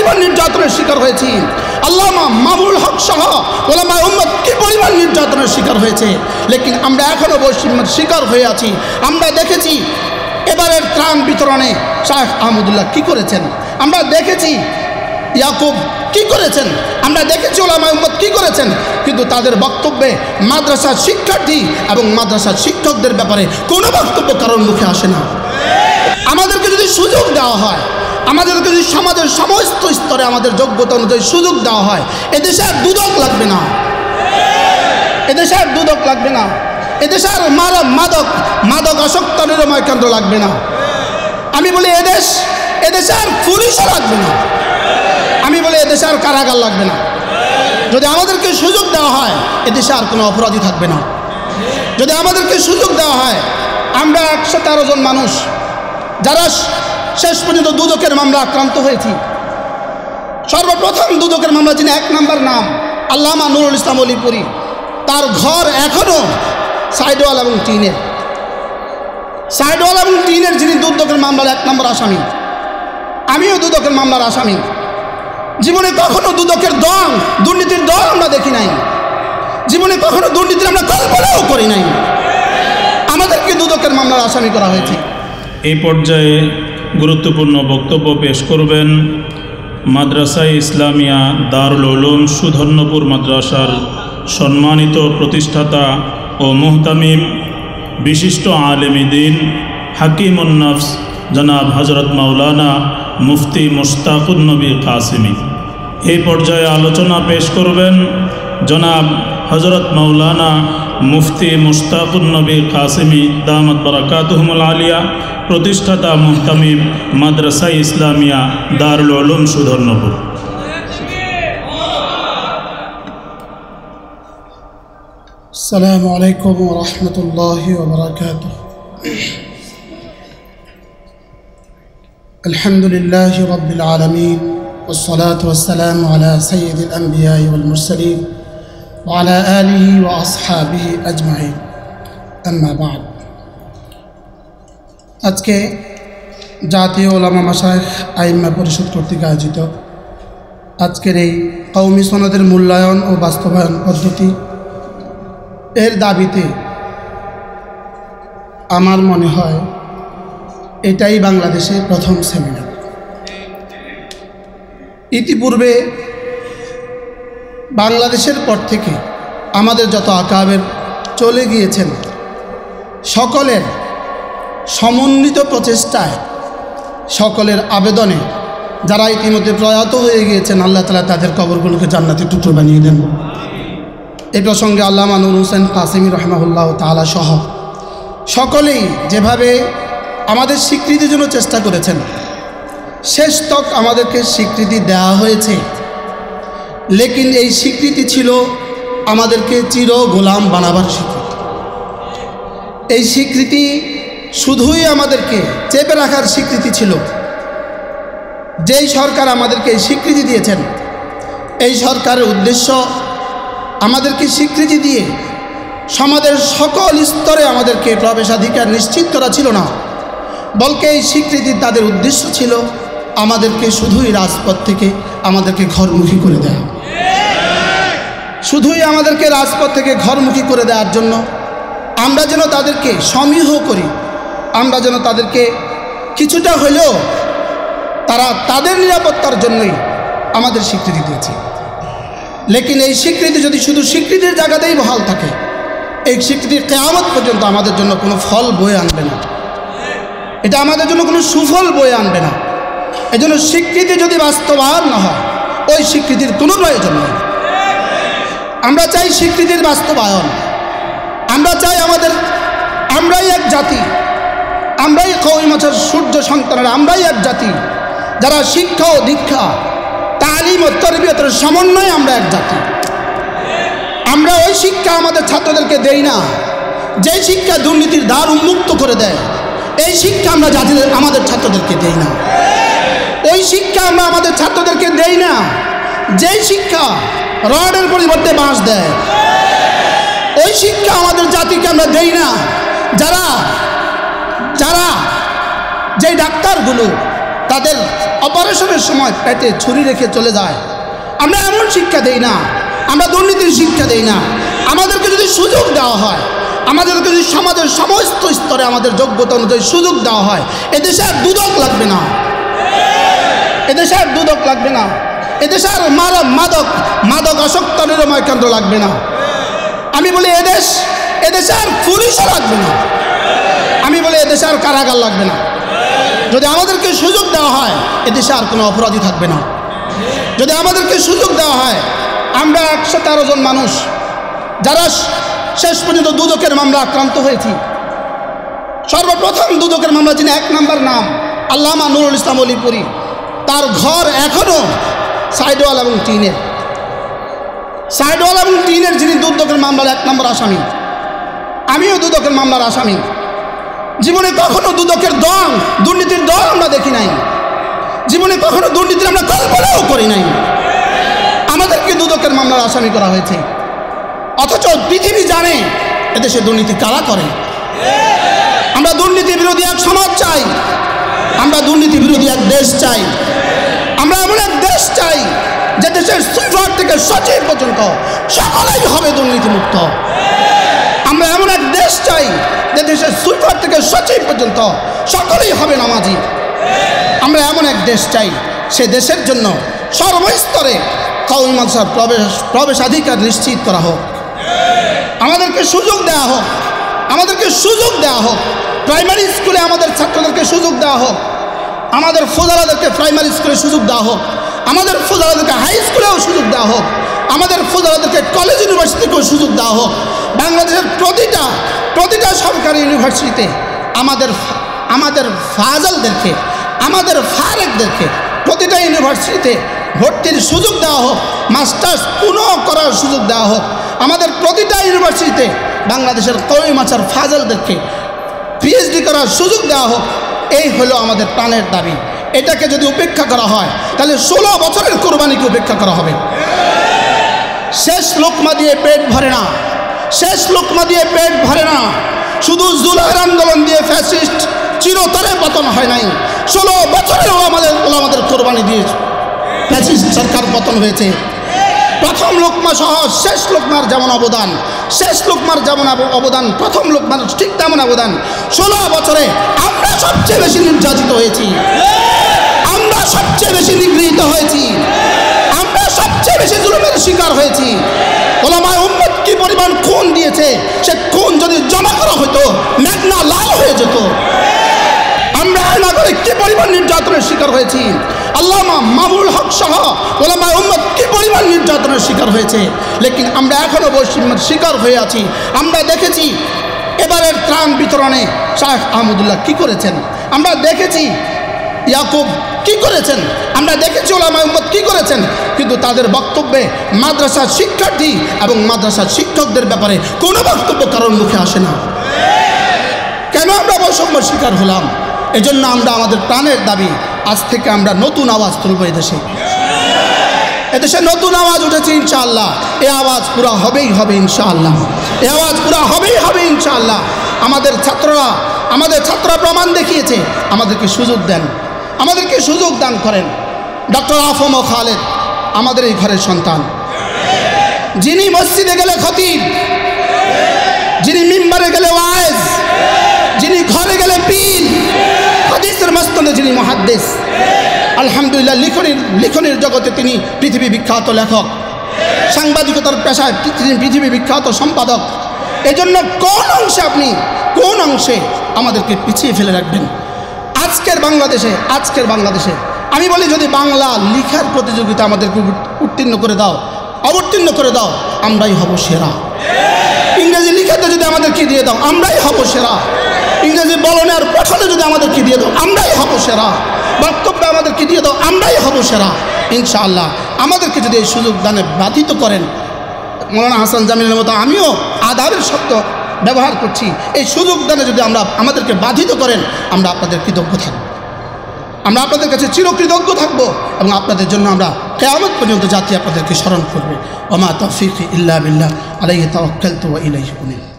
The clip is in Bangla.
পরিমাণ নির্যাতনের শিকার হয়েছি, আল্লামা মামুনুল হক সহ উলামায়ে উম্মত কি পরিমাণ নির্যাতনের শিকার হয়েছে, লেকিন আমরা এখনও বৈষম্যের শিকার হয়ে আছি। আমরা দেখেছি এবারের ত্রাণ বিতরণে শাহ আহমদুল্লাহ কি করেছেন, আমরা দেখেছি ইয়াকুব কি করেছেন, আমরা দেখেছি উলামায়ে উম্মত কি করেছেন, কিন্তু তাদের বক্তব্যে মাদ্রাসার শিক্ষার্থী এবং মাদ্রাসার শিক্ষকদের ব্যাপারে কোনো বক্তব্য কারোর মুখে আসে না। আমাদেরকে যদি সুযোগ দেওয়া হয়, আমাদেরকে যদি সমাজের সমস্ত স্তরে আমাদের যোগ্যতা অনুযায়ী সুযোগ দেওয়া হয়, এদেশে আর দুদক লাগবে না, এদেশে আর দুদক লাগবে না, এদেশে আর মাদক আসক্ত নিরাময় কেন্দ্র লাগবে না। আমি বলি এদেশে আর পুলিশও লাগবে না, আমি বলি এদেশে আর কারাগার লাগবে না। যদি আমাদেরকে সুযোগ দেওয়া হয়, এদেশে আর কোনো অপরাধী থাকবে না। যদি আমাদেরকে সুযোগ দেওয়া হয়, আমরা 113 জন মানুষ যারা শেষ পর্যন্ত দুদকের মামলা আক্রান্ত হয়েছি, সর্বপ্রথম দুদকের মামলা যিনি 1 নম্বর নাম আল্লামা নুরুল ইসলাম অলিপুরি, তার ঘর এখনও সাইডওয়াল এবং টিনের যিনি দুদকের মামলার 1 নম্বর আসামি, আমিও দুদকের মামলার আসামি। জীবনে কখনো দুদকের দল, দুর্নীতির দল আমরা দেখি নাই, জীবনে কখনো দুর্নীতির আমরা কল্পনাও করি নাই, আমাদেরকে দুদকের মামলার আসামি করা হয়েছে। এই পর্যায়ে গুরুত্বপূর্ণ বক্তব্য পেশ করবেন মাদ্রাসায়ে ইসলামিয়া দারুল উলুম সুধন্যপুর মাদ্রাসার সম্মানিত প্রতিষ্ঠাতা ও মুহতামিম বিশিষ্ট আলেমে দ্বীন হাকিমুন নফস জনাব হযরত মাওলানা মুফতি মুশতাকুন নবী কাসেমী। এই পর্যায়ে আলোচনা পেশ করবেন জনাব হযরত মাওলানা মুফতি মুশতাকুন নবী কাসেমী দামাত বারাকাতুহুমুল আলিয়া, প্রতিষ্ঠাতা মুহতামিম মাদ্রাসায়ে ইসলামিয়া দারুল উলুম সুধন্যপুর। আসসালামু আলাইকুম ওয়া রাহমাতুল্লাহি ওয়া বারাকাতুহু। আলহামদুলিল্লাহি রাব্বিল আলামিন والصلاة والسلام على سيد الأنبياء والمرسلين وعلى آله وأصحابه أجمعين أما بعد। আজকে জাতীয় উলামা মাশায়েখ আইম্মা পরিষদ কর্তৃক আয়োজিত আজকের এই কওমি সনদের মূল্যায়ন ও বাস্তবায়ন পদ্ধতি এর দাবিতে আমার মনে হয় এটাই বাংলাদেশের প্রথম সেমিনার। ইতিপূর্বে বাংলাদেশের পর থেকে আমাদের যত আকাবের চলে গিয়েছেন, সকলের সমন্বিত প্রচেষ্টায়, সকলের আবেদনে যারা ইতিমধ্যে প্রয়াত হয়ে গিয়েছেন, আল্লাহ তাআলা তাদের কবরগুলোকে জান্নাতের টুকরো বানিয়ে দেন। এই প্রসঙ্গে আল্লামা নুরুল হোসেন কাসেমী রাহিমাহুল্লাহ তাআলা সহ সকলেই যেভাবে আমাদের স্বীকৃতির জন্য চেষ্টা করেছেন, শেষ তক আমাদেরকে স্বীকৃতি দেওয়া হয়েছে, লেকিন এই স্বীকৃতি ছিল আমাদেরকে চির গোলাম বানাবার স্বীকৃতি। এই স্বীকৃতি শুধুই আমাদেরকে চেপে রাখার স্বীকৃতি ছিল। যেই সরকার আমাদেরকে এই স্বীকৃতি দিয়েছেন, এই সরকারের উদ্দেশ্য আমাদেরকে স্বীকৃতি দিয়ে সমাজের সকল স্তরে আমাদেরকে প্রবেশাধিকার নিশ্চিত করা ছিল না, বলকে এই স্বীকৃতি তাদের উদ্দেশ্য ছিল আমাদেরকে শুধুই রাজপথ থেকে আমাদেরকে ঘরমুখী করে দেয়া, শুধুই আমাদেরকে রাজপথ থেকে ঘরমুখী করে দেওয়ার জন্য আমরা যেন তাদেরকে সমীহ করি, আমরা যেন তাদেরকে কিছুটা হলেও তারা তাদের নিরাপত্তার জন্যই আমাদের স্বীকৃতি দিয়েছে। লেকিন এই স্বীকৃতি যদি শুধু স্বীকৃতির জায়গাতেই বহাল থাকে, এই স্বীকৃতি কিয়ামত পর্যন্ত আমাদের জন্য কোনো ফল বয়ে আনবে না, এটা আমাদের জন্য কোনো সুফল বয়ে আনবে না। এজন্য স্বীকৃতি যদি বাস্তবায়ন না হয়, ওই স্বীকৃতির কোনো প্রয়োজন নেই। আমরা চাই স্বীকৃতির বাস্তবায়ন, আমরা চাই আমরাই এক জাতি, আমরাই কওমি মাছের সূর্য সন্তানেরা, আমরাই এক জাতি যারা শিক্ষা ও দীক্ষা, তালিম ও তরবিয়তের সমন্বয়ে আমরা এক জাতি। আমরা ওই শিক্ষা আমাদের ছাত্রদেরকে দেই না যেই শিক্ষা দুর্নীতির দ্বার উন্মুক্ত করে দেয়, এই শিক্ষা আমরা আমাদের ছাত্রদেরকে দেই না। ওই শিক্ষা আমরা আমাদের ছাত্রদেরকে দেই না যেই শিক্ষা রডের পরিবর্তে বাঁশ দেয়। ওই শিক্ষা আমাদের জাতিকে আমরা দেই না যারা যেই ডাক্তারগুলো তাদের অপারেশনের সময় পেটে ছুরি রেখে চলে যায়। আমরা এমন শিক্ষা দেই না, আমরা দুর্নীতির শিক্ষা দেই না। আমাদেরকে যদি সুযোগ দেওয়া হয়, আমাদেরকে যদি সমাজের সমস্ত স্তরে আমাদের যোগ্যতা অনুযায়ী সুযোগ দেওয়া হয়, এদেশে আর দুদক লাগবে না, এদেশে আর দুদক লাগবে না, এদেশে আর মাদক আসক্ত নিরাময় কেন্দ্র লাগবে না। আমি বলি এদেশে আর পুলিশও লাগবে না, আমি বলি এদেশে আর কারাগার লাগবে না। যদি আমাদেরকে সুযোগ দেওয়া হয়, এদেশে আর কোনো অপরাধী থাকবে না। যদি আমাদেরকে সুযোগ দেওয়া হয়, আমরা 113 জন মানুষ যারা শেষ পর্যন্ত দুদকের মামলা আক্রান্ত হয়েছি। সর্বপ্রথম দুদকের মামলা যিনি 1 নম্বর নাম আল্লামা নুরুল ইসলাম অলিপুরি, তার ঘর এখনও সাইডওয়াল এবং টিনের, যিনি দুদকের মামলার 1 নম্বর আসামি। আমিও দুদকের মামলার আসামি। জীবনে কখনো দুদকের দল, দুর্নীতির দল আমরা দেখি নাই। জীবনে কখনো দুর্নীতির আমরা কল্পনাও করি নাই। আমাদেরকে দুদকের মামলার আসামি করা হয়েছে, অথচ পৃথিবী জানে এদেশে দুর্নীতি কারা করে। আমরা দুর্নীতি বিরোধী এক সমাজ চাই, আমরা দুর্নীতি বিরোধী এক দেশ চাই। আমরা এমন এক দেশ চাই যে দেশের সুইপার থেকে সচিব পর্যন্ত সকলেই হবে দুর্নীতিমুক্ত। আমরা এমন এক দেশ চাই যে দেশের সুইপার থেকে সচিব পর্যন্ত সকলেই হবে নামাজি। আমরা এমন এক দেশ চাই, সে দেশের জন্য সর্বস্তরে কওমি মাদ্রাসার প্রবেশাধিকার নিশ্চিত করা হোক। আমাদেরকে সুযোগ দেওয়া হোক, আমাদেরকে সুযোগ দেওয়া হোক। প্রাইমারি স্কুলে আমাদের ছাত্রদেরকে সুযোগ দেওয়া হোক, আমাদের ফজলাদেরকে প্রাইমারি স্কুলে সুযোগ দেওয়া হোক, আমাদের ফজলাদেরকে হাই স্কুলেও সুযোগ দেওয়া হোক, আমাদের ফজলাদেরকে কলেজ ইউনিভার্সিটিকেও সুযোগ দেওয়া হোক। বাংলাদেশের প্রতিটা সরকারি ইউনিভার্সিটিতে আমাদের ফাজলদেরকে, আমাদের ফারেকদেরকে প্রতিটা ইউনিভার্সিটিতে ভর্তির সুযোগ দেওয়া হোক, মাস্টার্স পুনঃ করার সুযোগ দেওয়া হোক। আমাদের প্রতিটা ইউনিভার্সিটিতে বাংলাদেশের কওমি মাদ্রাসার ফাজলদেরকে পিএইচডি করার সুযোগ দেওয়া হোক। এই হলো আমাদের প্রাণের দাবি। এটাকে যদি উপেক্ষা করা হয়, তাহলে 16 বছরের কোরবানিকে উপেক্ষা করা হবে। শেষ লোকমা দিয়ে পেট ভরে না, শেষ লোকমা দিয়ে পেট ভরে না। শুধু জুলাইয়ের আন্দোলন দিয়ে ফ্যাসিস্ট চিরতরে পতন হয় নাই। 16 বছরেও আমাদের কোরবানি দিয়ে ফ্যাসিস্ট সরকার পতন হয়েছে। প্রথম লোকমা সহ শেষ লোকমার যেমন অবদান, শেষ লোকমার যেমন অবদান, প্রথম লোকমার ঠিক তেমন অবদান। 16 বছরে আমরা সবচেয়ে বেশি নির্যাতিত হয়েছি, আমরা সবচেয়ে বেশি নিগৃহীত হয়েছি, আমরা সবচেয়ে বেশি জুলুমের শিকার হয়েছি। ওলামায়ে উম্মত কি পরিমাণ খুন দিয়েছে, সে খুন যদি জমা করা হতো মেঘনা লাল হয়ে যেত। আমরা নাগরিক কি পরিমাণ নির্যাতনের শিকার হয়েছি। আল্লামা মামুনুল হক সহ ওলামায়ে উম্মত কি পরিমাণ নির্যাতনের শিকার হয়েছে, লেকিন আমরা এখনও বৈষম্যের শিকার হয়ে আছি। আমরা দেখেছি এবারের ত্রাণ বিতরণে শাহ আহমদুল্লাহ কি করেছেন, আমরা দেখেছি ইয়াকুব কি করেছেন, আমরা দেখেছি ওলামায়ে উম্মত কি করেছেন, কিন্তু তাদের বক্তব্যে মাদ্রাসার শিক্ষার্থী এবং মাদ্রাসার শিক্ষকদের ব্যাপারে কোনো বক্তব্য কারোর মুখে আসে না। কেন আমরা বৈষম্যের শিকার হলাম? এজন্য আমরা আমাদের প্রাণের দাবি, আজ থেকে আমরা নতুন আওয়াজ তুলব। এদেশে নতুন আওয়াজ উঠেছে ইনশাআল্লাহ। এই আওয়াজ পুরা হবেই হবে ইনশাআল্লাহ, এই আওয়াজ পুরা হবেই হবে ইনশাআল্লাহ। আমাদের ছাত্ররা প্রমাণ দেখিয়েছে। আমাদেরকে সুযোগ দেন, আমাদেরকে সুযোগ দান করেন। ডক্টর আফম ও খালেদ আমাদের এই ঘরের সন্তান, যিনি মসজিদে গেলে খতিব, যিনি মিম্বারে গেলে ওয়াইজ, যিনি ঘরে গেলে পীর, হাদিসের মসনদে যিনি মুহাদ্দিস। আলহামদুলিল্লাহ, লিখনের জগতে তিনি পৃথিবী বিখ্যাত লেখক, সাংবাদিকতার পেশায় তিনি পৃথিবী বিখ্যাত সম্পাদক। এজন্য কোন অংশে আমাদেরকে পিছিয়ে ফেলে রাখবেন? আজকের বাংলাদেশে আমি বলি, যদি বাংলা লিখার প্রতিযোগিতা আমাদেরকে অবতীর্ণ করে দাও, আমরাই হব সেরা। ইংরেজি লিখাতে যদি আমাদেরকে দিয়ে দাও, আমরাই হব সেরা। ইংরেজি বলনে আর পঠনে যদি আমাদেরকে দিয়ে দাও, আমরাই হব সেরা। বক্তব্য আমাদেরকে দিয়ে দাও, আমরাই হব সেরা ইনশাআল্লাহ। আমাদেরকে যদি এই সুযোগ দানে বাধিত করেন, মৌলানা হাসান জামিলের মতো আমিও আদাবের শব্দ ব্যবহার করছি, এই সুযোগ দানে যদি আমাদেরকে বাধিত করেন, আমরা আপনাদের কৃতজ্ঞ থাকব, আমরা আপনাদের কাছে চিরকৃতজ্ঞ থাকব, এবং আপনাদের জন্য আমরা কিয়ামত পর্যন্ত জাতি আপনাদেরকে স্মরণ করবে। ওয়া মা তাওফীকি ইল্লা বিল্লাহ, আলাইহি তাওয়াক্কালতু ওয়া ইলাইহি উনীব।